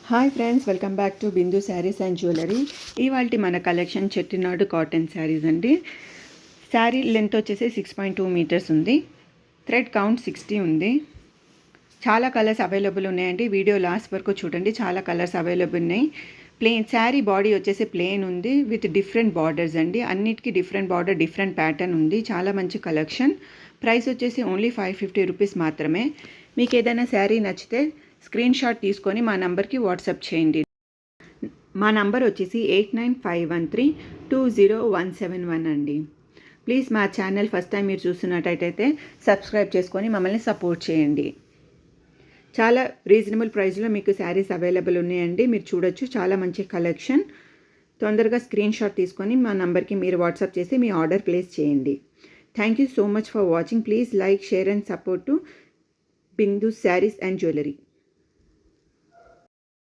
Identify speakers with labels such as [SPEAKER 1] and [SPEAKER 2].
[SPEAKER 1] Hi friends, welcome back to Bindu saris and jewellery. ఇవాళ మన collection Chettinad cotton saris అండి. Sari length వచ్చేసి 6.2 మీటర్స్ ఉంది. థ్రెడ్ కౌంట్ 60 ఉంది. చాలా కలర్స్ అవైలబుల్ ఉన్నాయండి. వీడియో లాస్ట్ వరకు చూడండి, చాలా కలర్స్ అవైలబుల్ ఉన్నాయి. ప్లెయిన్ శారీ బాడీ వచ్చేసి ప్లెయిన్ ఉంది విత్ డిఫరెంట్ బార్డర్స్ అండి. అన్నిటికీ డిఫరెంట్ బార్డర్, డిఫరెంట్ ప్యాటర్న్ ఉంది. చాలా మంచి కలెక్షన్. ప్రైస్ వచ్చేసి ఓన్లీ 550 రూపీస్ మాత్రమే. మీకు ఏదైనా శారీ నచ్చితే స్క్రీన్ షాట్ తీసుకొని మా నంబర్కి వాట్సాప్ చేయండి. మా నంబర్ వచ్చేసి 8951320171 అండి. ప్లీజ్ మా ఛానల్ ఫస్ట్ టైం మీరు చూస్తున్నట్టయితే సబ్స్క్రైబ్ చేసుకొని మమ్మల్ని సపోర్ట్ చేయండి. చాలా రీజనబుల్ ప్రైస్లో మీకు శారీస్ అవైలబుల్ ఉన్నాయండి. మీరు చూడొచ్చు, చాలా మంచి కలెక్షన్. తొందరగా స్క్రీన్ షాట్ తీసుకొని మా నంబర్కి మీరు వాట్సాప్ చేసి మీ ఆర్డర్ ప్లేస్ చేయండి. Thank you so much for watching. Please like, share and support to Bindu saris and jewellery.